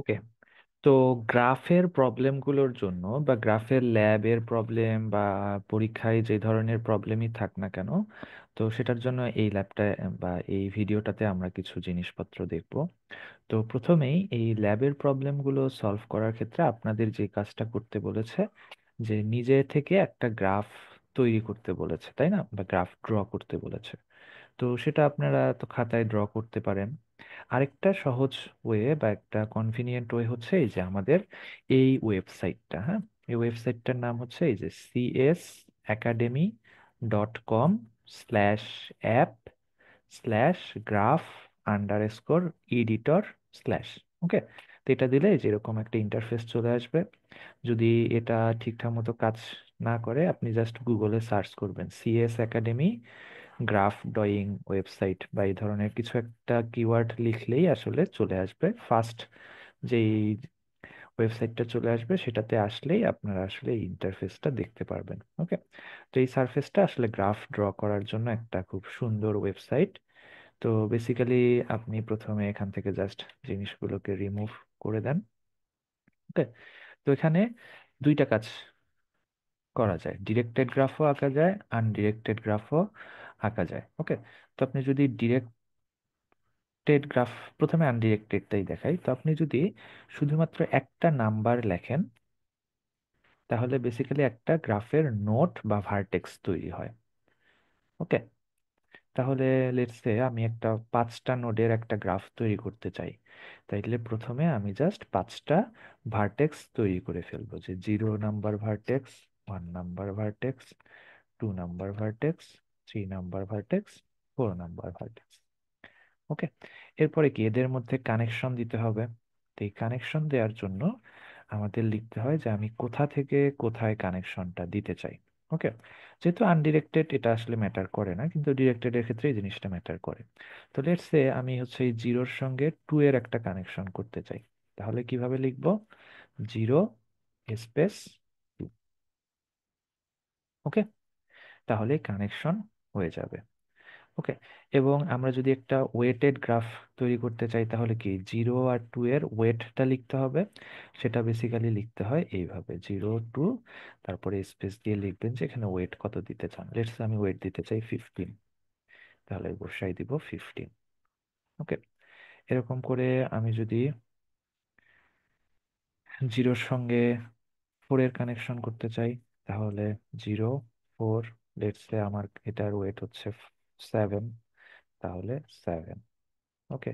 ওকে। তো গ্রাফের প্রবলেমগুলোর জন্য বা গ্রাফের ল্যাবের প্রবলেম বা পরীক্ষায় যে ধরনের প্রবলেমই থাক না কেন, তো সেটার জন্য এই ল্যাবটা বা এই ভিডিওটাতে আমরা কিছু জিনিসপত্র দেখব। তো প্রথমেই এই ল্যাবের প্রবলেমগুলো সলভ করার ক্ষেত্রে আপনাদের যে কাজটা করতে বলেছে, যে নিজে থেকে একটা গ্রাফ তৈরি করতে বলেছে, তাই না? বা গ্রাফ ড্র করতে বলেছে। তো সেটা আপনারা তো খাতায় ড্র করতে পারেন। আরেকটা সহজ ওয়ে বা একটা কনভিনিয়েন্ট ওয়ে হচ্ছে এই যে আমাদের এই ওয়েবসাইটটা, হ্যাঁ, এই ওয়েবসাইটটার নাম হচ্ছে এই যে CS academy.com/app slash graph underscore editor slash. Okay. তো এটা দিলে যে এরকম একটা ইন্টারফেস চলে আসবে। যদি এটা ঠিকঠাক মতো কাজ না করে, আপনি জাস্ট গুগলে সার্চ করবেন CS academy graph drawing website বা এই ধরনের কিছু একটা কিওয়ার্ড লিখলেই আসলে চলে আসবে ফার্স্ট যেই ওয়েবসাইটটা চলে আসবে। সেটাতে আসলেই আপনারা আসলে এই ইন্টারফেসটা দেখতে পারবেন। ওকে। তো এই সারফেসটা আসলে গ্রাফ ড্র করার জন্য একটা খুব সুন্দর ওয়েবসাইট। তো বেসিক্যালি আপনি প্রথমে এখান থেকে জাস্ট জিনিসগুলোকে রিমুভ করে দেন। ওকে। তো এখানে দুইটা কাজ করা যায়, ডিরেক্টেড গ্রাফও আঁকা যায়, আনডিরেক্টেড গ্রাফও আঁকা যায়। ওকে। তো আপনি যদি ডিরেক্টেড গ্রাফ, প্রথমে আনডিরেক্টেডটাই দেখাই। তো আপনি যদি শুধুমাত্র একটা নাম্বার লেখেন, তাহলে বেসিক্যালি একটা গ্রাফের নোট বা ভার্টেক্স তৈরি হয়। ওকে। তাহলে লেটস সে আমি একটা 5টা নোডের একটা গ্রাফ তৈরি করতে চাই। তাইলে প্রথমে আমি জাস্ট 5টা ভার্টেক্স তৈরি করে ফেলবো, যে 0 number vertex, 1 number vertex, 2 number vertex, 3 number vertex, 4 number vertex. Okay. এরপরে কি এদের মধ্যে কানেকশন দিতে হবে। তো এই কানেকশন দেওয়ার জন্য আমাদের লিখতে হয় যে আমি কোথা থেকে কোথায় কানেকশনটা দিতে চাই। ওকে। যেহেতু আনডিরেক্টেড এটা আসলে ম্যাটার করে না, কিন্তু ডিরেক্টেড এর ক্ষেত্রে এই জিনিসটা ম্যাটার করে। তো লেটস সে আমি হচ্ছে এই 0-র সঙ্গে 2 এর একটা কানেকশন করতে চাই। তাহলে কিভাবে লিখবো? 0 স্পেস 2। ওকে। তাহলে কানেকশন হয়ে যাবে। ওকে। এবং আমরা যদি একটা ওয়েটেড গ্রাফ তৈরি করতে চাই, তাহলে কি 0 আর 2 এর ওয়েটটা লিখতে হবে। সেটা বেসিক্যালি লিখতে হয় এইভাবে 0 2, তারপরে স্পেস দিয়ে লিখবেন যে এখানে ওয়েট কত দিতে চান। লেটস আমি ওয়েট দিতে চাই 15, তাহলে বসাই দিব 15। ওকে। এরকম করে আমি যদি 0-র সঙ্গে 4 এর কানেকশন করতে চাই, তাহলে 0 4, লেটস সে আমার এটার ওয়েট হচ্ছে 7, তাহলে 7। ওকে।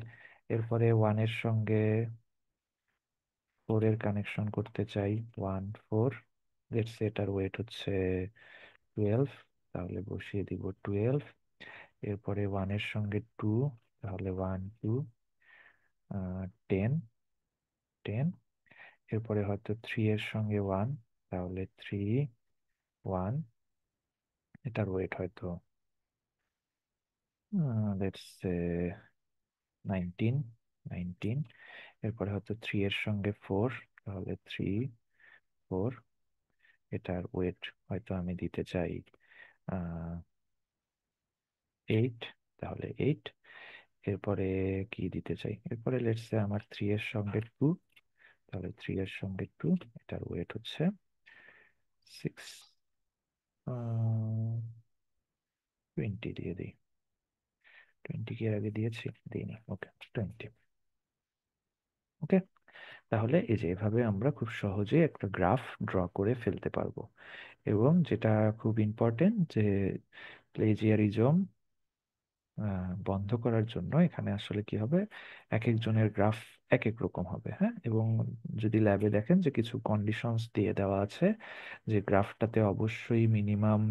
এরপরে 1-এর সঙ্গে 4 এর কানেকশন করতে চাই, 1 4, লেটস সে এটার ওয়েট হচ্ছে 12, তাহলে বসিয়ে দিব 12। এরপরে 1-এর সঙ্গে 2, তাহলে 1 2, 10 10। এরপরে হয়তো 3 এর সঙ্গে 1, তাহলে 3 1, এটার ওয়েট হয়তো লেটস সে 19 19। এরপরে হয়তো 3 এর সঙ্গে 4, তাহলে 3 4, এটার ওয়েট হয়তো আমি দিতে চাই 8, তাহলে 8। এরপরে কি দিতে চাই, এরপরে লেটস সে আমার 3 এর সঙ্গে 2, তাহলে 3 এর সঙ্গে 2, এটার ওয়েট হচ্ছে 6, 20 দিয়ে দিই। 20 কি এর আগে দিয়েছি? দিইনি। ওকে, 20। ওকে। তাহলে এই যে এভাবে আমরা খুব সহজে একটা গ্রাফ ড্র করে ফেলতে পারবো। এবং যেটা খুব ইম্পর্টেন্ট, যে প্লেজিয়ারিজম বন্ধ করার জন্য এখানে আসলে কি হবে, এক একজনের গ্রাফ এক এক রকম হবে। হ্যাঁ। এবং যদি ল্যাবে দেখেন যে কিছু কন্ডিশনস দিয়ে দেওয়া আছে, যে গ্রাফটাতে অবশ্যই মিনিমাম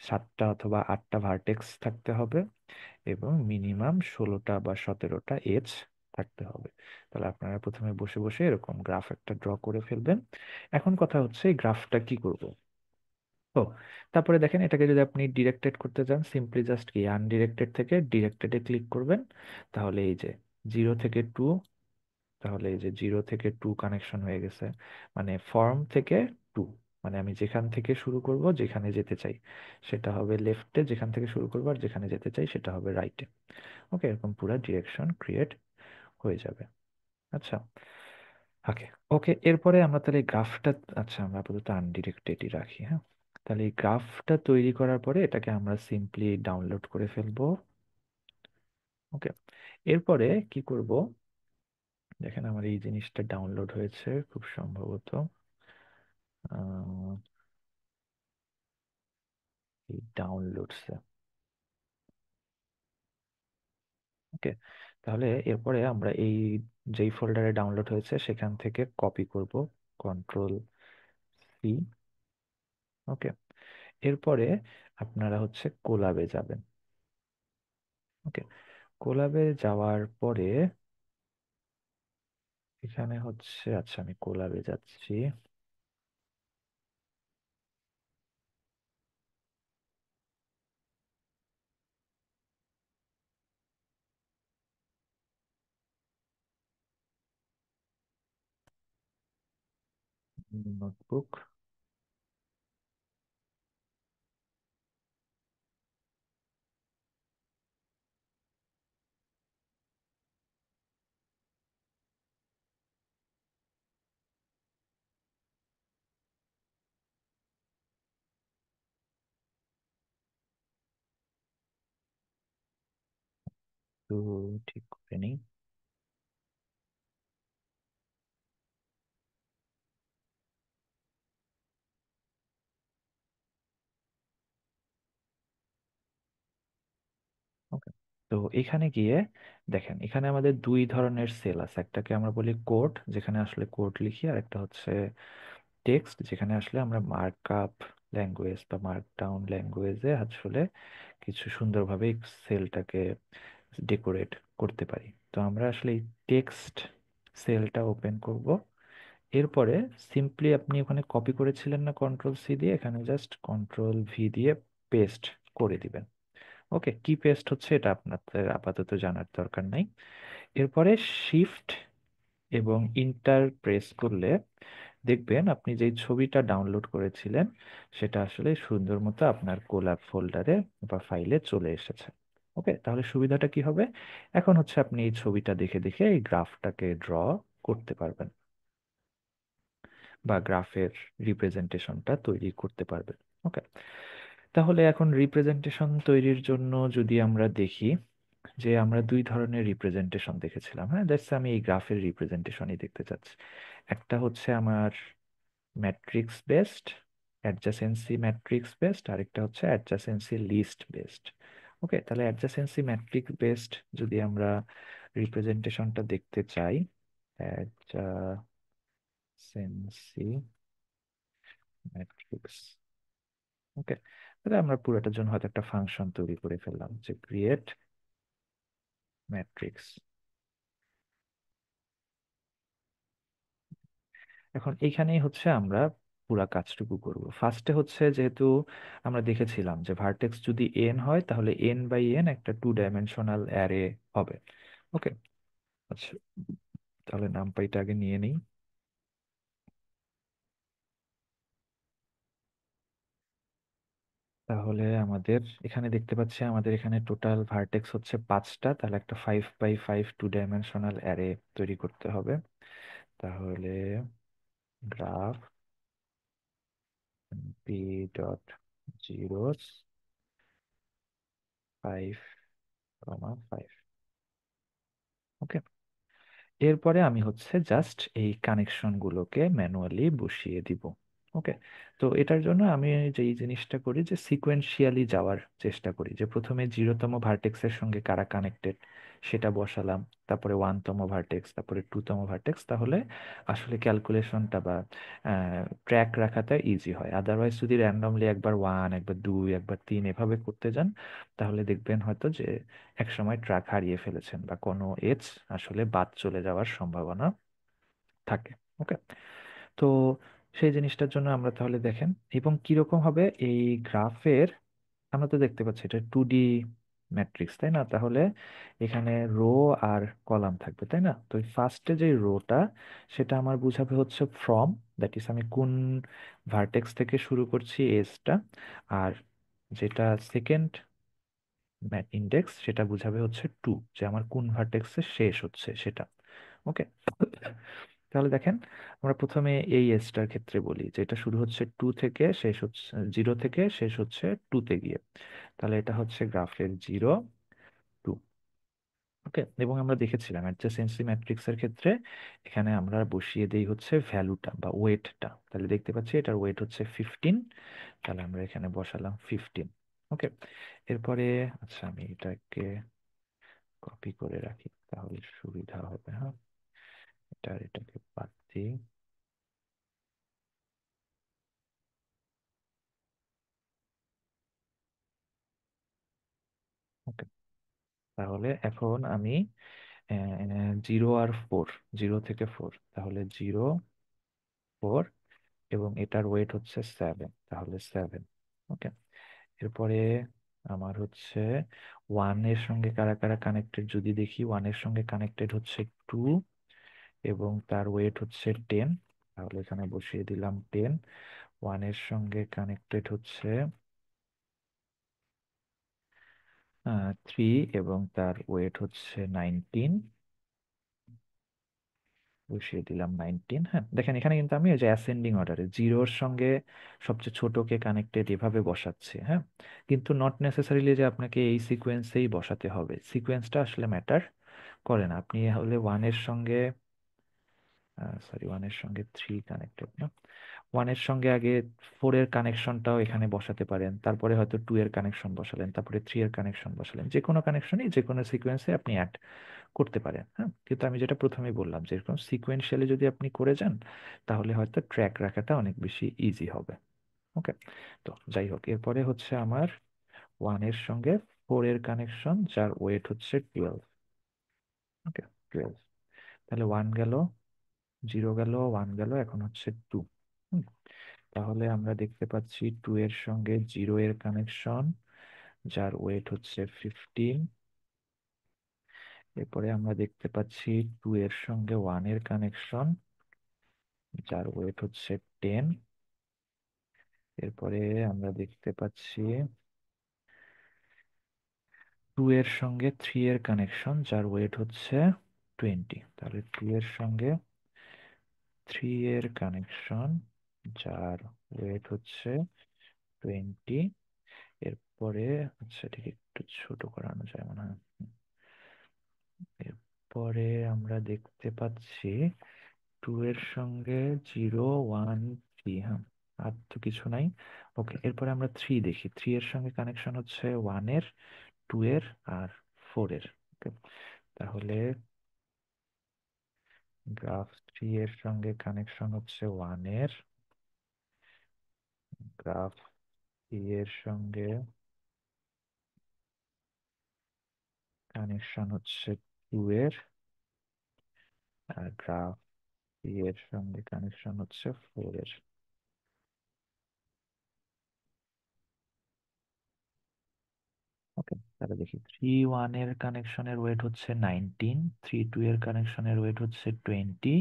7টা অথবা 8টা ভার্টেক্স থাকতে হবে এবং মিনিমাম 16টা বা 17টা এজ থাকতে হবে। তাহলে আপনারা প্রথমে বসে বসে এরকম গ্রাফ একটা ড্র করে ফেলবেন। এখন কথা হচ্ছে এই গ্রাফটা কি করব। ও, তারপরে দেখেন এটাকে যদি আপনি ডিরেক্টেড করতে চান, সিম্পলি জাস্ট কি আনডিরেক্টেড থেকে ডিরেক্টেডে ক্লিক করবেন। তাহলে এই যে 0 থেকে 2, তাহলে এই যে 0 থেকে 2 কানেকশন হয়ে গেছে। মানে ফর্ম থেকে 2, মানে আমি যেখান থেকে শুরু করব, যেখানে যেতে চাই সেটা হবে লেফটে, যেখান থেকে শুরু করবো আর যেখানে যেতে চাই সেটা হবে রাইটে। ওকে। এরকম পুরো ডিরেকশন ক্রিয়েট হয়ে যাবে। আচ্ছা। ওকে। ওকে, এরপরে আমরা তাহলে গ্রাফটা, আচ্ছা আমরা আপাতত আনডিরেক্টেডই রাখি, হ্যাঁ। তাহলে এই গ্রাফটা তৈরি করার পরে এটাকে আমরা সিম্পলি ডাউনলোড করে ফেলবো। ওকে, এরপরে কি করব, দেখেন আমার এই জিনিসটা ডাউনলোড হয়েছে খুব সম্ভবত আহ, এই ডাউনলোডসে। ওকে, তাহলে এরপরে আমরা এই যেই ফোল্ডারে ডাউনলোড হয়েছে সেখান থেকে কপি করব, কন্ট্রোল সি। ওকে, এরপরে আপনারা হচ্ছে কোলাবে যাবেন। ওকে, কোলাবে যাওয়ার পরে এখানে হচ্ছে, আচ্ছা আমি কোলাবে যাচ্ছি। নোটবুক। তো ঠিক করে নিই। ওকে, তো এখানে গিয়ে দেখেন এখানে আমাদের দুই ধরনের সেল আছে, একটাকে আমরা বলি কোড, যেখানে আসলে কোড লিখি, আর একটা হচ্ছে টেক্সট, যেখানে আসলে আমরা মার্কআপ ল্যাঙ্গুয়েজ বা মার্কডাউন ল্যাঙ্গুয়েজে আসলে কিছু সুন্দরভাবে সেলটাকে ডেকোরেট করতে পারি। তো আমরা আসলে এই টেক্সট সেলটা ওপেন করব। এরপরে সিম্পলি আপনি ওখানে কপি করেছিলেন না কন্ট্রোল সি দিয়ে, এখানে জাস্ট কন্ট্রোল ভি দিয়ে পেস্ট করে দিবেন। ওকে, কি পেস্ট হচ্ছে এটা আপনাদের আপাতত জানার দরকার নাই। এরপরে শিফট এবং ইন্টার প্রেস করলে দেখবেন আপনি যেই ছবিটা ডাউনলোড করেছিলেন সেটা আসলে সুন্দর মতো আপনার কোলাব ফোল্ডারে বা ফাইলে চলে এসেছে। ওকে, তাহলে সুবিধাটা কি হবে, এখন হচ্ছে আপনি এই ছবিটা দেখে দেখে এই গ্রাফটাকে ড্র করতে পারবেন বা গ্রাফের রিপ্রেজেন্টেশনটা তৈরি করতে পারবেন। ওকে, তাহলে এখন রিপ্রেজেন্টেশন তৈরির জন্য যদি আমরা দেখি যে আমরা দুই ধরনের রিপ্রেজেন্টেশন দেখেছিলাম, হ্যাঁ দ্যাটস, আমি এই গ্রাফের রিপ্রেজেন্টেশনই দেখতে চাচ্ছি। একটা হচ্ছে আমার matrix based, adjacency matrix based, আরেকটা হচ্ছে অ্যাডজাসেন্সি লিস্ট বেসড। ওকে, তাহলে অ্যাডজাসেন্সি ম্যাট্রিক্স বেসড যদি আমরা রিপ্রেজেন্টেশনটা দেখতে চাই, অ্যাডজাসেন্সি ম্যাট্রিক্স। ওকে, তাহলে আমরা পুরোটার জন্য হয়তো একটা ফাংশন তৈরি করে ফেললাম যে ক্রিয়েট ম্যাট্রিক্স। এখন এইখানেই হচ্ছে আমরা পুরা কাজটুকু করব। ফার্স্টে হচ্ছে যেহেতু আমরা দেখেছিলাম যে ভার্টেক্স যদি এন হয় তাহলে এন বাই এন একটা টু ডাইমেনশনাল অ্যারে হবে। ওকে, আচ্ছা তাহলে নামপাইটা আগে নিয়ে নিই। তাহলে আমাদের এখানে দেখতে পাচ্ছি আমাদের এখানে টোটাল ভার্টেক্স হচ্ছে 5টা, তাহলে একটা 5 বাই 5 টু ডাইমেনশনাল অ্যারে তৈরি করতে হবে। তাহলে গ্রাফ পি ডট জিরোস 5, 5। ওকে, এরপরে আমি হচ্ছে জাস্ট এই কানেকশন গুলোকে ম্যানুয়ালি বসিয়ে দিব। ওকে, তো এটার জন্য আমি যেই জিনিসটা করি যে সিকোয়েন্সিয়ালি যাওয়ার চেষ্টা করি, যে প্রথমে 0তম ভার্টেক্সের সঙ্গে কারা কানেক্টেড সেটা বসালাম, তারপরে 1তম ভার্টেক্স, তারপরে 2তম ভার্টেক্স, তাহলে আসলে ক্যালকুলেশনটা বা ট্র্যাক রাখাটা ইজি হয়। আদারওয়াইজ যদি র্যান্ডমলি একবার 1, একবার 2, একবার 3 এভাবে করতে যান তাহলে দেখবেন হয়তো যে একসময় ট্র্যাক হারিয়ে ফেলেছেন বা কোনো এজ আসলে বাদ চলে যাওয়ার সম্ভাবনা থাকে। ওকে, তো সেই জিনিসটার জন্য আমরা তাহলে দেখেন এবং কিরকম হবে এই গ্রাফের, আমরা তো দেখতে পাচ্ছি এটা 2D ম্যাট্রিক্স তাই না, তাহলে এখানে রো আর কলাম থাকবে তাই না। তো ফার্স্টে যে রোটা সেটা আমার বুঝাবে হচ্ছে ফ্রম, দ্যাট ইজ আমি কোন ভার্টেক্স থেকে শুরু করছি এজটা, আর যেটা সেকেন্ড ইন্ডেক্স সেটা বুঝাবে হচ্ছে টু, যে আমার কোন ভার্টেক্সে শেষ হচ্ছে সেটা। ওকে, তাহলে দেখেন, আমরা প্রথমে এই এজটার ক্ষেত্রে বলি যে এটা শুরু হচ্ছে টু থেকে, শেষ হচ্ছে জিরো থেকে, শেষ হচ্ছে টুতে গিয়ে। তাহলে এটা হচ্ছে গ্রাফের জিরো, টু। ওকে, এবং আমরা দেখেছিলাম অ্যাডজাসেন্সি ম্যাট্রিক্সের ক্ষেত্রে এখানে আমরা বসিয়ে দেই হচ্ছে ভ্যালুটা বা ওয়েটটা। তাহলে দেখতে পাচ্ছি এটার ওয়েট হচ্ছে 15। তাহলে আমরা এখানে বসালাম 15। ওকে, এরপরে আচ্ছা আমি এটাকে কপি করে রাখি তাহলে সুবিধা হবে। হ্যাঁ, এটাকে বাদ দিই। ওকে, তাহলে এখন আমি জিরো আর ফোর, জিরো থেকে ফোর, তাহলে জিরো, ফোর, এবং এটার ওয়েট হচ্ছে সেভেন, তাহলে সেভেন। ওকে, এরপরে আমার হচ্ছে ওয়ান এর সঙ্গে কারা কারা কানেক্টেড যদি দেখি, ওয়ান এর সঙ্গে কানেক্টেড হচ্ছে টু এবং তার ওয়েট হচ্ছে টেন। তাহলে এখানে বসিয়ে দিলাম টেন। ওয়ান এর সঙ্গে কানেক্টেড হচ্ছে থ্রি এবং তার ওয়েট হচ্ছে 19। বসিয়ে দিলাম 19। হ্যাঁ, দেখেন এখানে কিন্তু আমি ওই যে অ্যাসেন্ডিং অর্ডারে জিরোর সঙ্গে সবচেয়ে ছোটকে কানেক্টেড এভাবে বসাচ্ছি। হ্যাঁ, কিন্তু নট নেসেসারিলি যে আপনাকে এই সিকোয়েন্সেই বসাতে হবে, সিকোয়েন্সটা আসলে ম্যাটার করে না। আপনি হলে ওয়ানের সঙ্গে, সরি ওয়ানের সঙ্গে থ্রি কানেক্টেড না, ওয়ানের সঙ্গে আগে ফোর এর কানেকশনটাও এখানে বসাতে পারেন, তারপরে হয়তো টু এর কানেকশন বসালেন, তারপরে থ্রি এর কানেকশন বসালেন, যে কোনো কানেকশনই যে কোনো সিকোয়েন্সে আপনি অ্যাড করতে পারেন। হ্যাঁ, কিন্তু আমি যেটা প্রথমেই বললাম যে এরকম সিকোয়েন্সিয়ালি যদি আপনি করে যান তাহলে হয়তো ট্র্যাক রাখাটা অনেক বেশি ইজি হবে। ওকে, তো যাই হোক, এরপরে হচ্ছে আমার ওয়ান এর সঙ্গে ফোর এর কানেকশন যার ওয়েট হচ্ছে 12। ওকে, 12। তাহলে ওয়ান গেল, জিরো গেল, ওয়ান গেল, এখন হচ্ছে টু। তাহলে আমরা দেখতে পাচ্ছি টু এর সঙ্গে জিরো এর কানেকশন যার ওয়েট হচ্ছে 15। এরপরে আমরা দেখতে পাচ্ছি টু এর সঙ্গে ওয়ান এর কানেকশন যার ওয়েট হচ্ছে 10। এরপরে আমরা দেখতে পাচ্ছি টু এর সঙ্গে থ্রি এর কানেকশন যার ওয়েট হচ্ছে 20। তাহলে টু এর সঙ্গে থ্রি এর কানেকশন যার ওয়েট হচ্ছে 20। এরপরে আচ্ছা ঠিক একটু ছোট করানো যায় মনে হয়। এরপরে আমরা দেখতে পাচ্ছি টু এর সঙ্গে জিরো, ওয়ান, থ্রি। হ্যাঁ, আর তো কিছু নাই। ওকে, এরপরে আমরা থ্রি দেখি, থ্রি এর সঙ্গে কানেকশন হচ্ছে ওয়ান এর, টু এর, আর ফোর এর। ওকে, তাহলে গ্রাফ থ্রি এর সঙ্গে কানেকশন হচ্ছে ওয়ান এর, গ্রাফ থ্রি এর সঙ্গে কানেকশন হচ্ছে টু এর, আর গ্রাফ থ্রি এর সঙ্গে কানেকশন হচ্ছে ফোর এর। ওকে, তাহলে দেখি থ্রি ওয়ান এর কানেকশনের ওয়েট হচ্ছে 19, থ্রি টু এর কানেকশনের ওয়েট হচ্ছে 20,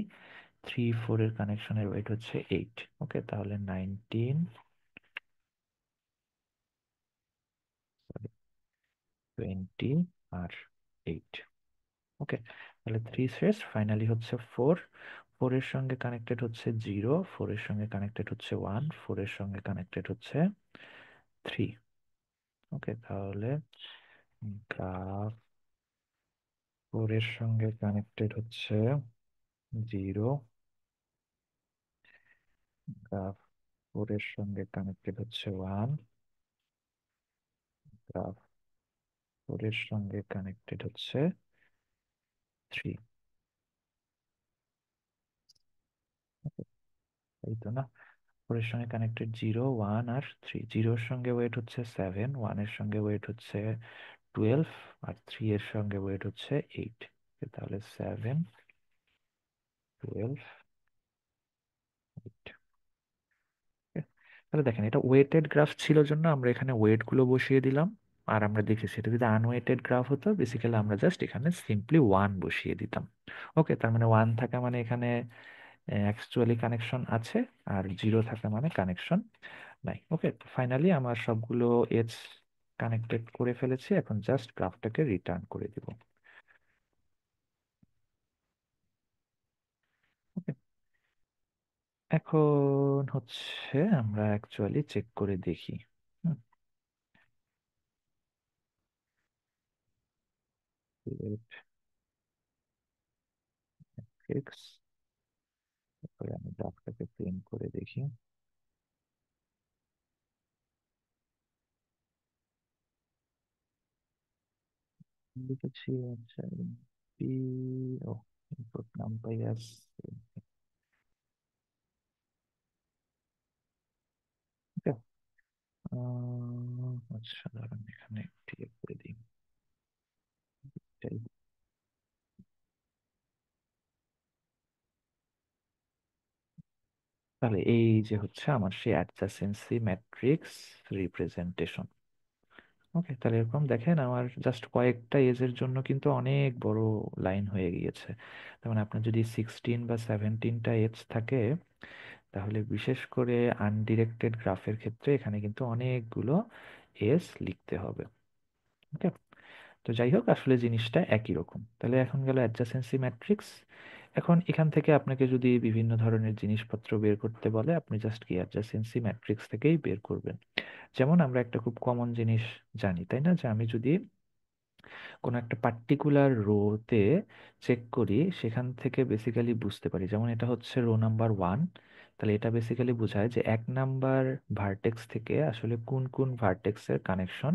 থ্রি ফোর এর কানেকশনের ওয়েট হচ্ছে 8। ওকে, তাহলে 19, 20 আর 8। ওকে, তাহলে থ্রি শেষ, ফাইনালি হচ্ছে ফোর। ফোর এর সঙ্গে কানেক্টেড হচ্ছে জিরো, ফোর এর সঙ্গে কানেক্টেড হচ্ছে ওয়ান, ফোর এর সঙ্গে কানেক্টেড হচ্ছে থ্রি। ওকে, তাহলে গ্রাফ ফোর এর সঙ্গে কানেক্টেড হচ্ছে জিরো, গ্রাফ ফোর এর সঙ্গে কানেক্টেড হচ্ছে ওয়ান, গ্রাফ ফোর এর সঙ্গে কানেক্টেড হচ্ছে থ্রি। এই তো না, ফোর এর সঙ্গে কানেক্টেড জিরো, ওয়ান আর থ্রি। জিরোর সঙ্গে ওয়েট হচ্ছে সেভেন, ওয়ানের সঙ্গে ওয়েট হচ্ছে 12, আর থ্রি এর সঙ্গে ওয়েট হচ্ছে 8। তাহলে সেভেন, 12, 8। তাহলে দেখেন এটা ওয়েটেড গ্রাফ ছিল জন্য আমরা এখানে ওয়েট গুলো বসিয়ে দিলাম। আর আমরা দেখেছি এটা যদি আনওয়েটেড গ্রাফ হতো বেসিক্যালি আমরা জাস্ট এখানে সিম্পলি ওয়ান বসিয়ে দিতাম। ওকে, তার মানে ওয়ান থাকা মানে এখানে অ্যাকচুয়ালি কানেকশন আছে, আর জিরো থাকা মানে কানেকশন নাই। ওকে, ফাইনালি আমার সবগুলো এজ কানেক্টেড করে ফেলেছি, এখন জাস্ট গ্রাফটাকে রিটার্ন করে দিব। এখন হচ্ছে আমরা অ্যাকচুয়ালি চেক করে দেখি। হুম, create matrix, তারপরে আমি গ্রাফটাকে প্রিন্ট করে দেখি। লিখেছি আচ্ছা, পি ও ইনপুট নাম্পাই আসছে। ওকে, আচ্ছা দাঁড়ান এখানে ঠিক করে দিই। এটাই। তাহলে এই যে হচ্ছে আমার সেই অ্যাডজাসেন্সি ম্যাট্রিক্স রিপ্রেজেন্টেশন। ওকে, তাহলে এরকম দেখেন আমার জাস্ট কয়েকটা এজের জন্য কিন্তু অনেক বড় লাইন হয়ে গিয়েছে। তার মানে আপনার যদি 16 বা 17টা এজ থাকে, তাহলে বিশেষ করে আনডিরেক্টেড গ্রাফের ক্ষেত্রে এখানে কিন্তু অনেকগুলো এজ লিখতে হবে। ওকে, তো যাই হোক আসলে জিনিসটা একই রকম। তাহলে এখন গেল অ্যাডজাসেন্সি ম্যাট্রিক্স। এখন এখান থেকে আপনাকে যদি বিভিন্ন ধরনের জিনিসপত্র বের করতে বলে, আপনি জাস্ট কি অ্যাডজাসেন্সি ম্যাট্রিক্স থেকেই বের করবেন। যেমন আমরা একটা খুব কমন জিনিস জানি, তাই না, যে আমি যদি কোনো একটা পার্টিকুলার রোতে চেক করি, সেখান থেকে বেসিক্যালি বুঝতে পারি, যেমন এটা হচ্ছে রো নাম্বার 1, তাহলে এটা বেসিক্যালি বোঝায় যে 1 নাম্বার ভার্টেক্স থেকে আসলে কোন কোন ভার্টেক্সের কানেকশন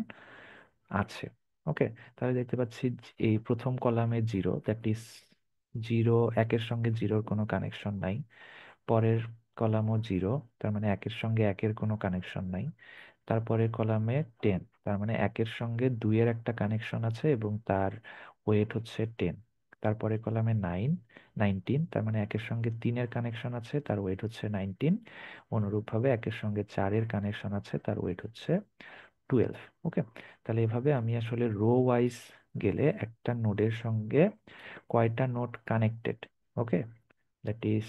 আছে। ওকে, তাহলে দেখতে পাচ্ছি এই প্রথম কলামে 0, দ্যাট ইজ 0, 1-এর সঙ্গে 0-র কোনো কানেকশন নাই। পরের কলামও 0, তার মানে 1-এর সঙ্গে 1-এর কোনো কানেকশন নাই। তারপরের কলামে 10, তার মানে 1-এর সঙ্গে 2-এর একটা কানেকশন আছে এবং তার ওয়েট হচ্ছে 10। তারপরে কলামে 19, তার মানে 1-এর সঙ্গে 3-এর কানেকশন আছে, তার ওয়েট হচ্ছে 19। অনুরূপভাবে 1-এর সঙ্গে 4-এর কানেকশন আছে, তার ওয়েট হচ্ছে 12। ওকে, তাহলে এভাবে আমি আসলে রো ওয়াইজ গেলে একটা নোডের সঙ্গে কয়টা node connected, okay, that is,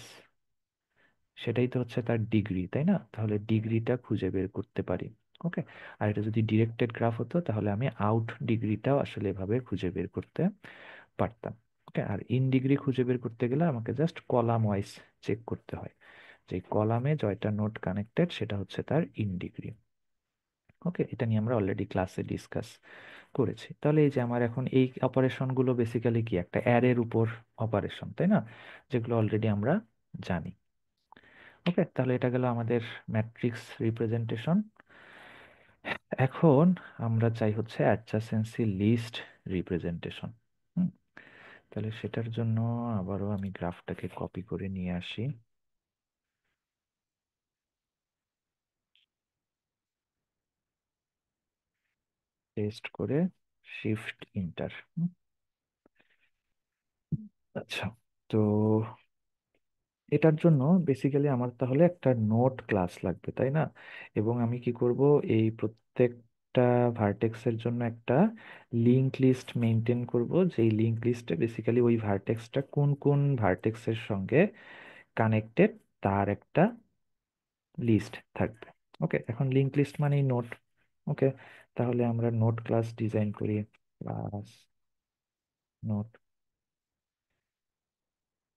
সেটাই তো হচ্ছে তার ডিগ্রি, তাই না, তাহলে ডিগ্রিটা খুঁজে বের করতে পারি। ওকে, আর এটা যদি ডিরেক্টেড গ্রাফ হতো তাহলে আমি আউট ডিগ্রিটাও আসলে এভাবে খুঁজে বের করতে পারতাম। ওকে, আর ইন ডিগ্রি খুঁজে বের করতে গেলে আমাকে জাস্ট কলাম ওয়াইজ চেক করতে হয়, যে কলামে জয়টা নোড কানেক্টেড সেটা হচ্ছে তার ইন ডিগ্রি। ওকে, এটা নিয়ে আমরা অলরেডি ক্লাসে ডিসকাস করেছি। তাহলে এই যে আমার এখন এই অপারেশনগুলো বেসিক্যালি কি একটা অ্যারের উপর অপারেশন, তাই না, যেগুলো অলরেডি আমরা জানি। ওকে, তাহলে এটা গেল আমাদের ম্যাট্রিক্স রিপ্রেজেন্টেশন। এখন আমরা চাই হচ্ছে অ্যাডজাসেন্সি লিস্ট রিপ্রেজেন্টেশন। তাহলে সেটার জন্য আবারও আমি গ্রাফটাকে কপি করে নিয়ে আসি, পেস্ট করে শিফট ইন্টার। আচ্ছা, তো এটার জন্য বেসিক্যালি আমার তাহলে একটা নোট ক্লাস লাগবে, তাই না, এবং আমি কি করব, এই প্রত্যেকটা ভার্টেক্সের জন্য একটা লিংক লিস্ট মেনটেন করব, যেই লিংক লিস্টে বেসিক্যালি ওই ভার্টেক্সটা কোন কোন ভার্টেক্সের সঙ্গে কানেক্টেড তার একটা লিস্ট থাকবে। ওকে, এখন লিংক লিস্ট মানেই নোট। ওকে, তাহলে আমরা নোট ক্লাস ডিজাইন করি, ক্লাস নোট।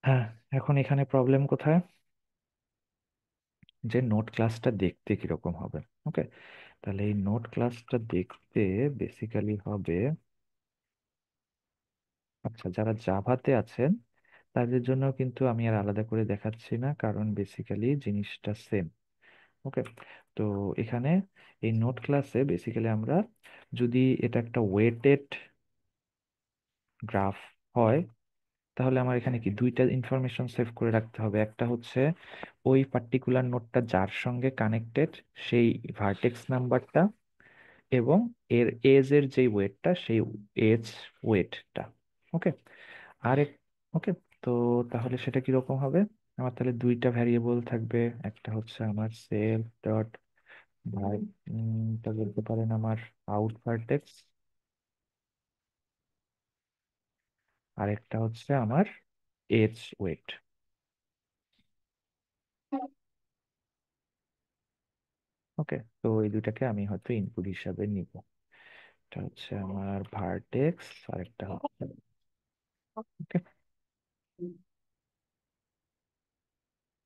হ্যাঁ, এখন এখানে প্রবলেম কোথায়, যে নোট ক্লাসটা দেখতে কিরকম হবে। ওকে, তাহলে এই নোট ক্লাসটা দেখতে বেসিক্যালি হবে, আচ্ছা যারা জাভাতে আছেন তাদের জন্য কিন্তু আমি আর আলাদা করে দেখাচ্ছি না, কারণ বেসিক্যালি জিনিসটা সেম। ওকে, তো এখানে এই নোট ক্লাসে বেসিক্যালি আমরা, যদি এটা একটা ওয়েটেড গ্রাফ হয়, তাহলে আমার এখানে কি দুইটা ইনফরমেশন সেভ করে রাখতে হবে। একটা হচ্ছে ওই পার্টিকুলার নোটটা যার সঙ্গে কানেক্টেড সেই ভার্টেক্স নাম্বারটা, এবং এর এজ এর যে ওয়েটটা সেই এজ ওয়েটটা। ওকে, আরেক, ওকে, তো তাহলে সেটা কিরকম হবে, আমার তাহলে দুইটা ভ্যারিয়েবল থাকবে। একটা হচ্ছে আমার সেলফ ডট বাই, তা বলতে পারেন আমার আউট ভার্টেক্স, আর একটা হচ্ছে আমার এজ ওয়েট। ওকে, তো এই দুইটাকে আমি হয়তো ইনপুট হিসাবে নিব। এটা হচ্ছে আমার ভার্টেক্স, আর একটা হচ্ছে, ওকে,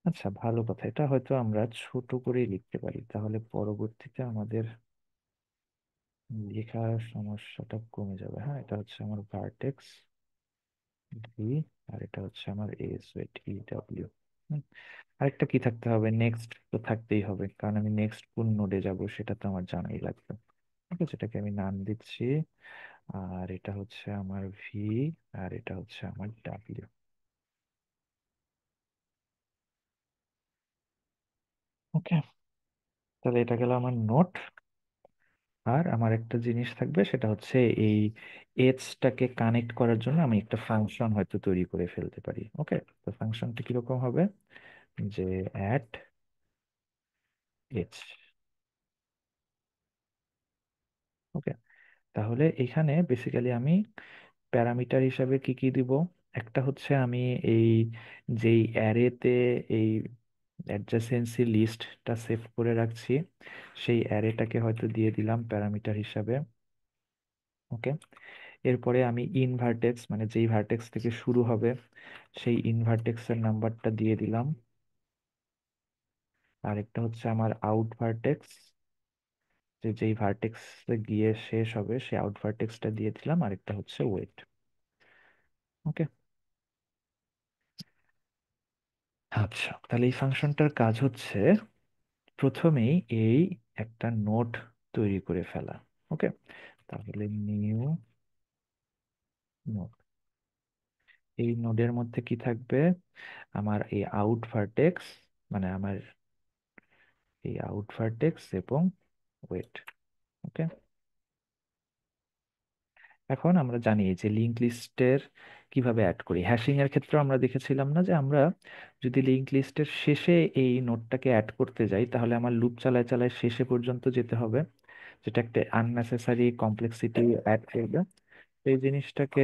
আচ্ছা, ভালো কথা, এটা হয়তো আমরা ছোট করেই লিখতে পারি, তাহলে পরবর্তীতে আমাদের লেখার সমস্যাটা কমে যাবে। হ্যাঁ, এটা হচ্ছে আমার ভার্টেক্স ভি, আর এটা হচ্ছে আমার এস ওয়েট ই ডাব্লিউ। আরেকটা কি থাকতে হবে, নেক্সট তো থাকতেই হবে, কারণ আমি নেক্সট কোন নোডে যাব সেটা তো আমার জানাই লাগবে। ঠিক আছে, এটাকে আমি নাম দিচ্ছি। আর এটা হচ্ছে আমার ভি, আর এটা হচ্ছে আমার ডাব্লিউ। ওকে, তাহলে এটা গেল আমার নোট। আর আমার একটা জিনিস থাকবে, সেটা হচ্ছে এই এজটাকে কানেক্ট করার জন্য আমি একটা ফাংশন হয়তো তৈরি করে ফেলতে পারি। ওকে, তো ফাংশনটা কিরকম হবে, যে অ্যাট এজ। ওকে, তাহলে এখানে বেসিক্যালি আমি প্যারামিটার হিসাবে কি কি দিব। একটা হচ্ছে আমি এই যেই অ্যারেতে এই অ্যাডজাসেন্সি লিস্টটা সেভ করে রাখছি, সেই অ্যারেটাকে হয়তো দিয়ে দিলাম প্যারামিটার হিসাবে। ওকে, এরপরে আমি ইনভার্টেক্স মানে যেই ভার্টেক্স থেকে শুরু হবে সেই ইনভার্টেক্সের নাম্বারটা দিয়ে দিলাম। আর একটা হচ্ছে আমার আউট ভার্টেক্স, যে যেই ভার্টেক্সে গিয়ে শেষ হবে সেই আউট ভার্টেক্সটা দিয়ে দিলাম। আর একটা হচ্ছে ওয়েট। ওকে, আচ্ছা, তাহলে এই ফাংশনটার কাজ হচ্ছে প্রথমেই এই একটা নোড তৈরি করে ফেলা। ওকে, তাহলে নিউ নোড, এই নোডের মধ্যে কি থাকবে, আমার এই আউট ভার্টেক্স, মানে আমার এই আউট ভার্টেক্স এবং ওয়েট। ওকে, এখন আমরা জানি যে লিংক লিস্টের কিভাবে অ্যাড করি। হ্যাশিং এর ক্ষেত্রে আমরা দেখেছিলাম না, যে আমরা যদি লিংক লিস্টের শেষে এই নোডটাকে অ্যাড করতে যাই তাহলে আমার লুপ চালায় চালায় শেষে পর্যন্ত যেতে হবে, যেটা একটা আননেসেসারি কমপ্লেক্সিটি অ্যাড করবে। এই জিনিসটাকে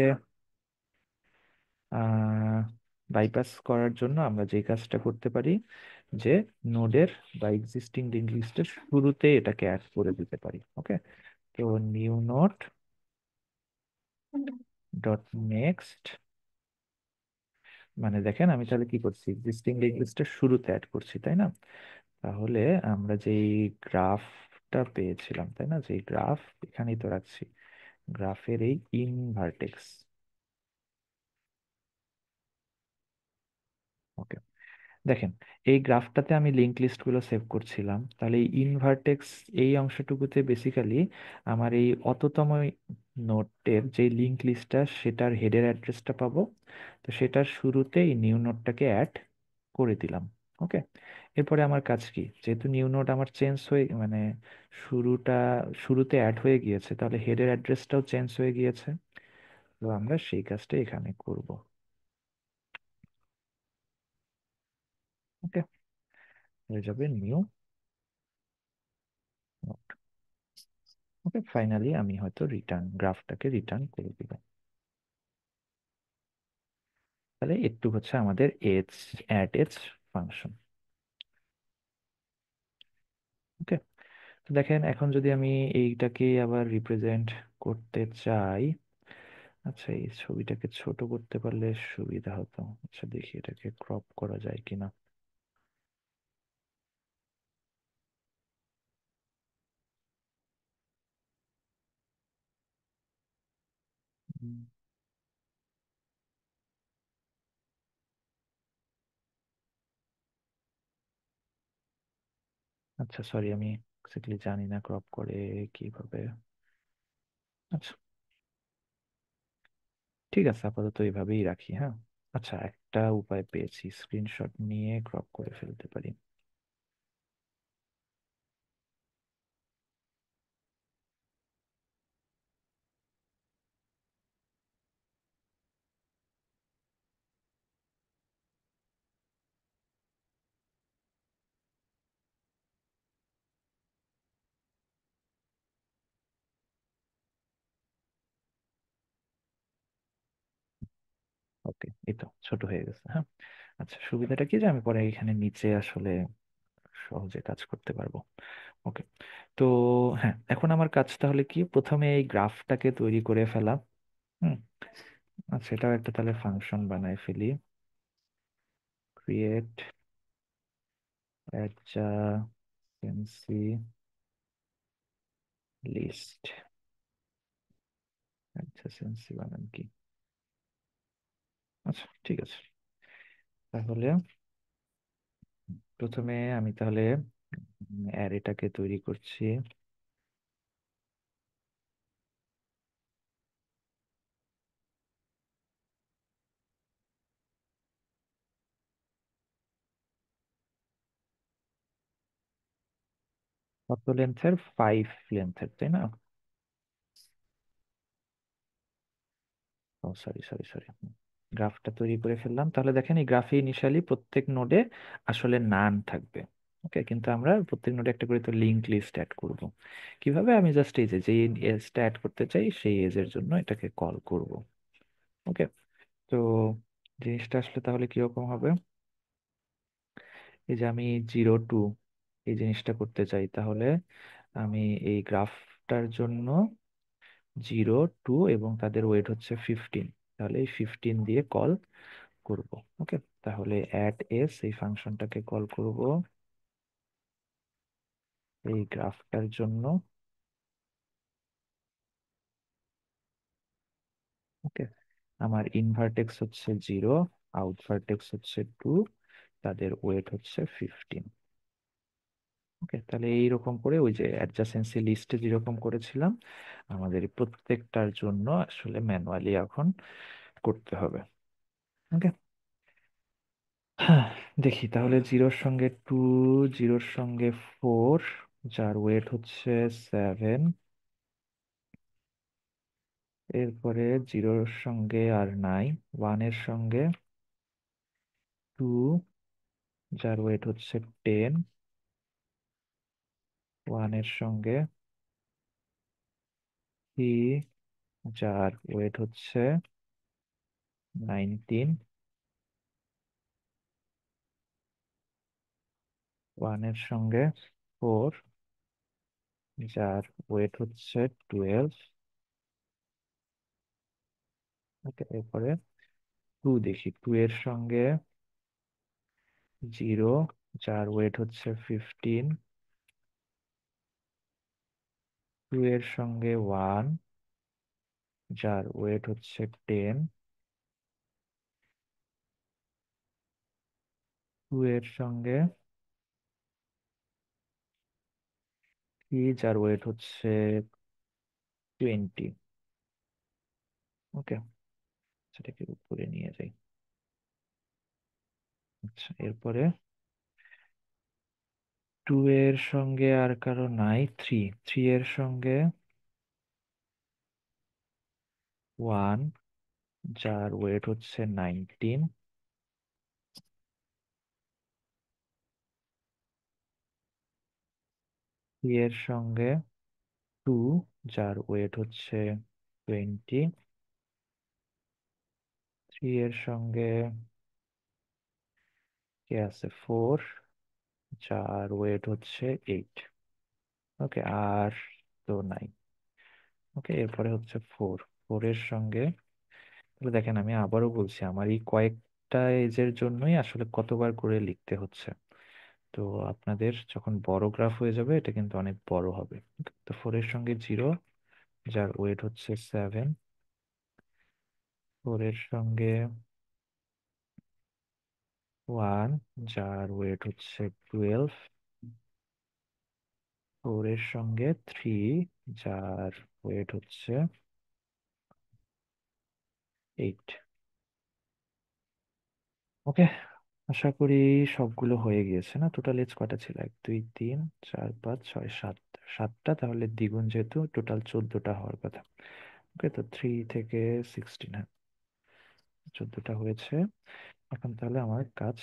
আহ বাইপাস করার জন্য আমরা যে কাজটা করতে পারি, যে নোডের বা এক্সিস্টিং লিংক লিস্টের শুরুতে এটাকে অ্যাড করে দিতে পারি। ওকে, তো নিউ নোড ডট নেক্সট, মানে দেখেন আমি তাহলে কি করছি, এক্সিস্টিং লিংক লিস্টের শুরুতে অ্যাড করছি, তাই না? তাহলে আমরা যেই গ্রাফটা পেয়েছিলাম, তাই না, যেই গ্রাফ এখানেই তো রাখছি, গ্রাফের এই ইনভার্টেক্স। ওকে, দেখেন এই গ্রাফটাতে আমি লিংক লিস্ট গুলো সেভ করছিলাম, তাহলে এই ইনভার্টেক্স এই অংশটুকুতে বেসিক্যালি আমার এই অততম নোডের যে লিংক লিস্টটা সেটার হেডের অ্যাড্রেসটা পাবো। তো সেটার শুরুতে এই নিউ নোডটাকে অ্যাড করে দিলাম। ওকে, এরপরে আমার কাজ কি, যেহেতু নিউ নোড আমার চেঞ্জ হয়ে মানে শুরুটা শুরুতে অ্যাড হয়ে গিয়েছে, তাহলে হেডের অ্যাড্রেসটাও চেঞ্জ হয়ে গিয়েছে। তো আমরা সেই কাজটা এখানে করব। ওকে, হয়ে যাবে নিউ নোড। ওকে, ফাইনালি আমি হয়তো রিটার্ন গ্রাফটাকে রিটার্ন করে দিব। তাহলে একটু হচ্ছে আমাদের এজ অ্যাড এজ ফাংশন। ওকে, তো দেখেন এখন যদি আমি এইটাকে আবার রিপ্রেজেন্ট করতে চাই, আচ্ছা এই ছবিটাকে ছোট করতে পারলে সুবিধা হতো। আচ্ছা দেখি এটাকে ক্রপ করা যায় কিনা। উম, আচ্ছা সরি, আমি এক্স্যাক্টলি জানি না ক্রপ করে কিভাবে। আচ্ছা, ঠিক আছে, আপাতত এইভাবেই রাখি। হ্যাঁ, আচ্ছা একটা উপায় পেয়েছি, স্ক্রিনশট নিয়ে ক্রপ করে ফেলতে পারি। ওকে, এই তো ছোট হয়ে গেছে। হ্যাঁ, আচ্ছা সুবিধাটা কি, যে আমি পরে এখানে নিচে আসলে সহজে কাজ করতে পারবো। ওকে, তো হ্যাঁ, এখন আমার কাজ তাহলে কি, প্রথমে এই গ্রাফটাকে তৈরি করে ফেলা। হুম, আচ্ছা এটাও একটা তাহলে ফাংশন বানাই ফেলি, ক্রিয়েট অ্যাডজাসেন্সি লিস্ট। অ্যাডজাসেন্সি বানান কি? আচ্ছা, ঠিক আছে। তাহলে প্রথমে আমি তাহলে অ্যারেটাকে তৈরি করছি। কত লেন্থের? 5 লেন্থের, তাই না? ও সরি সরি সরি, গ্রাফটা তৈরি করে ফেললাম। তাহলে দেখেন, এই গ্রাফে ইনিশিয়ালি প্রত্যেক নোডে আসলে নান থাকবে। ওকে, কিন্তু আমরা প্রত্যেক নোডে একটা করে তো লিংক লিস্ট অ্যাড করব। কিভাবে? আমি জাস্ট এই যে এজটা অ্যাড করতে চাই সেই এজের জন্য এটাকে কল করব। ওকে, তো জিনিসটা আসলে তাহলে কিরকম হবে? এই যে আমি 0 2 এই জিনিসটা করতে চাই, তাহলে আমি এই গ্রাফটার জন্য 0 2 এবং তাদের ওয়েট হচ্ছে 15, তাহলে এই 15 দিয়ে কল করব। ওকে, তাহলে অ্যাড এস এই ফাংশনটাকে কল করব এই গ্রাফটার জন্য। ওকে, আমার ইন ভার্টেক্স হচ্ছে 0, আউট ভার্টেক্স হচ্ছে 2, তাদের ওয়েট হচ্ছে 15। ওকে, তাহলে এইরকম করে ওই যে অ্যাডজাসেন্সি লিস্টে যেরকম করেছিলাম, আমাদের এই প্রত্যেকটার জন্য আসলে ম্যানুয়ালি এখন করতে হবে। ওকে, হ্যাঁ, দেখি তাহলে 0-এর সঙ্গে 2, 0-এর সঙ্গে 4, যার ওয়েট হচ্ছে 7। এরপরে 0-এর সঙ্গে আর নাই, 1-এর সঙ্গে 2, যার ওয়েট হচ্ছে 10। 1-এর সঙ্গে 3, যার ওয়েট হচ্ছে 19। 1-এর সঙ্গে 4, যার ওয়েট হচ্ছে 12। ওকে, এরপরে 2 দেখি, 2-এর সঙ্গে 0, যার ওয়েট হচ্ছে 15। 2-এর সঙ্গে 1, যার ওয়েট হচ্ছে 10। 2-এর সঙ্গে 3, যার ওয়েট হচ্ছে 20। ওকে, সেটাকে উপরে নিয়ে যাই। আচ্ছা, এরপরে 2-এর সঙ্গে আর কারো নাই, 3-এর সঙ্গে 1, যার ওয়েট হচ্ছে 19। 3-এর সঙ্গে 2, যার ওয়েট হচ্ছে 20। 3-এর সঙ্গে কে আছে 4, যার ওয়েট হচ্ছে 8। ওকে, আর তো নাই। ওকে, এরপরে হচ্ছে 4। 4-এর সঙ্গে, তাহলে দেখেন আমি আবারও বলছি, আমার এই কয়েকটা এজের জন্যই আসলে কতবার করে লিখতে হচ্ছে। তো আপনাদের যখন বড় গ্রাফ হয়ে যাবে এটা কিন্তু অনেক বড় হবে। তো 4-এর সঙ্গে 0, যার ওয়েট হচ্ছে 7। 4-এর সঙ্গে 1, যার ওয়েট হচ্ছে 12। 4-এর সঙ্গে 3, যার ওয়েট হচ্ছে 8। ওকে, আশা করি সবগুলো হয়ে গিয়েছে। না, টোটাল এজ কয়টা ছিল? 1 2 3 4 5 6 7, 7টা। তাহলে দ্বিগুণ যেহেতু, টোটাল 14টা হওয়ার কথা। ওকে, তো 3 থেকে 16, হ্যাঁ, 14টা হয়েছে। এখন তাহলে আমার কাজ,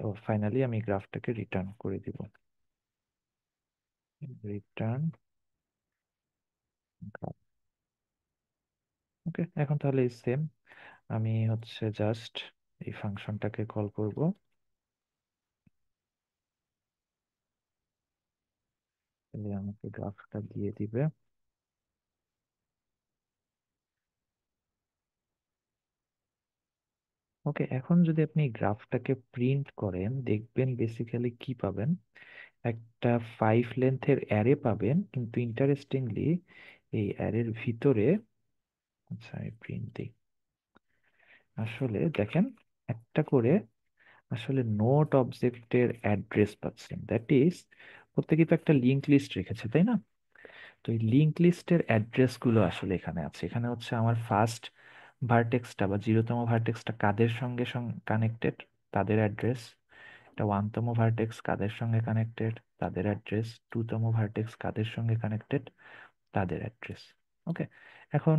ও ফাইনালি আমি গ্রাফটাকে রিটার্ন করে দিব। Return graph. ওকে, এখন তাহলে এই সেম আমি হচ্ছে জাস্ট এই ফাংশনটাকে কল করব। তাহলে আমাকে গ্রাফটা দিয়ে দিবে। ওকে, এখন যদি আপনি গ্রাফটাকে প্রিন্ট করেন দেখবেন বেসিক্যালি কি পাবেন, একটা 5 লেন্থের অ্যারে পাবেন, কিন্তু ইন্টারেস্টিংলি এই অ্যারের ভিতরে, আচ্ছা আমি প্রিন্ট দিই, আসলে দেখেন একটা করে আসলে নোট অবজেক্টের অ্যাড্রেস পাচ্ছেন, দ্যাট ইজ প্রত্যেকে তো একটা লিঙ্ক লিস্ট রেখেছে তাই না? তো এই লিঙ্ক লিস্টের অ্যাড্রেস গুলো আসলে এখানে আছে, এখানে হচ্ছে আমার ফার্স্ট ভার্টেক্সটা বা 0তম ভার্টেক্সটা কাদের সঙ্গে কানেক্টেড, তাদের অ্যাড্রেস, এটা 1তম ভার্টেক্স কাদের সঙ্গে কানেক্টেড, তাদের অ্যাড্রেস, 2তম ভার্টেক্স কাদের সঙ্গে কানেক্টেড, তাদের অ্যাড্রেস। ওকে, এখন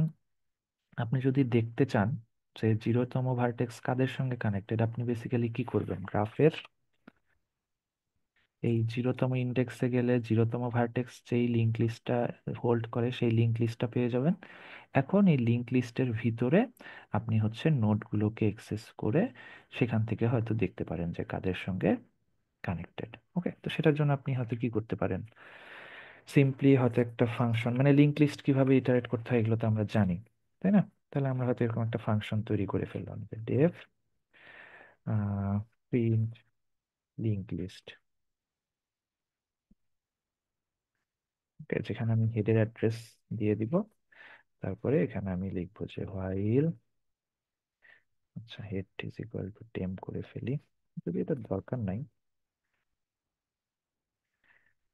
আপনি যদি দেখতে চান যে 0তম ভার্টেক্স কাদের সঙ্গে কানেক্টেড, আপনি বেসিক্যালি কি করবেন, গ্রাফের এই 0তম ইন্ডেক্সে গেলে 0তম ভার্টেক্স যেই লিঙ্ক লিস্টটা হোল্ড করে সেই লিঙ্ক লিস্টটা পেয়ে যাবেন। এখন এই লিঙ্ক লিস্টের ভিতরে আপনি হচ্ছে নোডগুলোকে অ্যাক্সেস করে সেখান থেকে হয়তো দেখতে পারেন যে কাদের সঙ্গে কানেক্টেড। ওকে, তো সেটার জন্য আপনি হয়তো কি করতে পারেন, সিম্পলি হয়তো একটা ফাংশন, মানে লিঙ্ক লিস্ট কিভাবে ইটারেট করতে হয় এগুলো তো আমরা জানি তাই না? তাহলে আমরা হয়তো এরকম একটা ফাংশন তৈরি করে ফেললাম যে ডেভ প্রিন্ট লিঙ্ক লিস্ট, যেখানে আমি হেডের অ্যাড্রেস দিয়ে দিব, তারপরে এখানে আমি লিখবো যে হোয়াইল, আচ্ছা head is equal to temp করে ফেলি, যদি এটা দরকার নাই,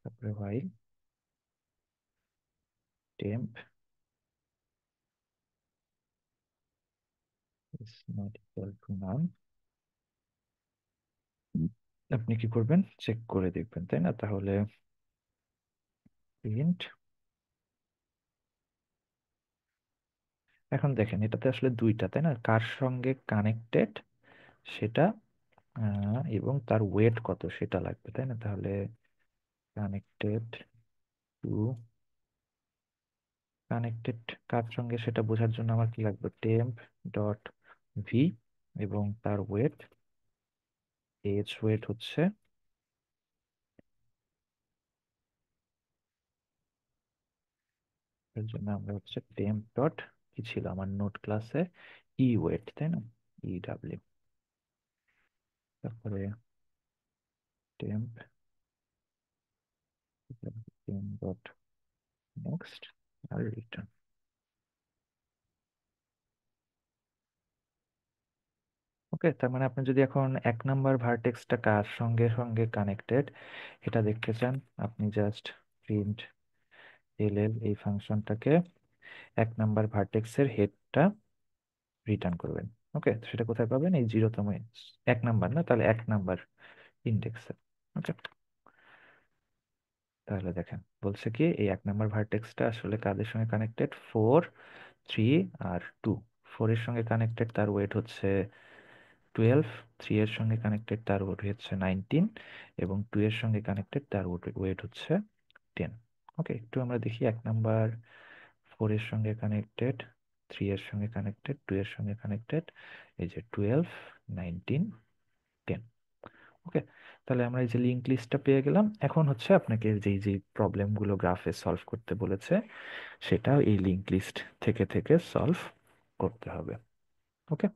তারপরে while temp is not equal to none, আপনি কি করবেন, চেক করে দেখবেন তাই না? তাহলে প্রিন্ট, এখন দেখেন এটাতে আসলে দুইটা তাই না, কার সঙ্গে কানেক্টেড সেটা এবং তার ওয়েট কত সেটা লাগবে তাই না? তাহলে কানেক্টেড টু, কানেক্টেড কার সঙ্গে সেটা বোঝার জন্য আমার কি লাগবে, টেম্প ডট ভি এবং তার ওয়েট, এজ ওয়েট হচ্ছে, এর জন্য আমরা হচ্ছে টেম্প ডট কি ছিল আমার নোট ক্লাসে, ই ওয়েট তাই না, ই ডাব্লিউ, তারপরে টেম্প টেম্প ডট নেক্সট আর রিটার্ন। ওকে, তার মানে আপনি যদি এখন 1 নাম্বার ভার্টেক্সটা কার সঙ্গে সঙ্গে কানেক্টেড এটা দেখতে চান, আপনি জাস্ট প্রিন্ট এলএল এই ফাংশনটাকে 1 নাম্বার ভার্টেক্সের হেডটা রিটার্ন করবেন। ওকে, তো সেটা কোথায় পাবেন, এই 0তম, 1 নাম্বার না, তাহলে 1 নাম্বার ইন্ডেক্সে। ওকে, তাহলে দেখেন বলছে কি এই 1 নাম্বার ভার্টেক্সটা আসলে কাদের সঙ্গে কানেক্টেড, 4, 3 আর 2। 4 এর সঙ্গে কানেক্টেড তার ওয়েট হচ্ছে 12, 3 এর সঙ্গে কানেক্টেড তার ওয়েট হচ্ছে 19 এবং 2 এর সঙ্গে কানেক্টেড তার ওয়েট হচ্ছে 10। ওকে, একটু আমরা দেখি 1 নাম্বার 4 এর সঙ্গে কানেক্টেড, 3 এর সঙ্গে কানেক্টেড, 2 এর সঙ্গে কানেক্টেড, এই যে 12, 19, 10। ওকে, তাহলে আমরা এই যে লিঙ্ক লিস্টটা পেয়ে গেলাম। এখন হচ্ছে আপনাকে যেই যে প্রবলেমগুলো গ্রাফে সলভ করতে বলেছে সেটা এই লিঙ্ক লিস্ট থেকে থেকে সলভ করতে হবে। ওকে।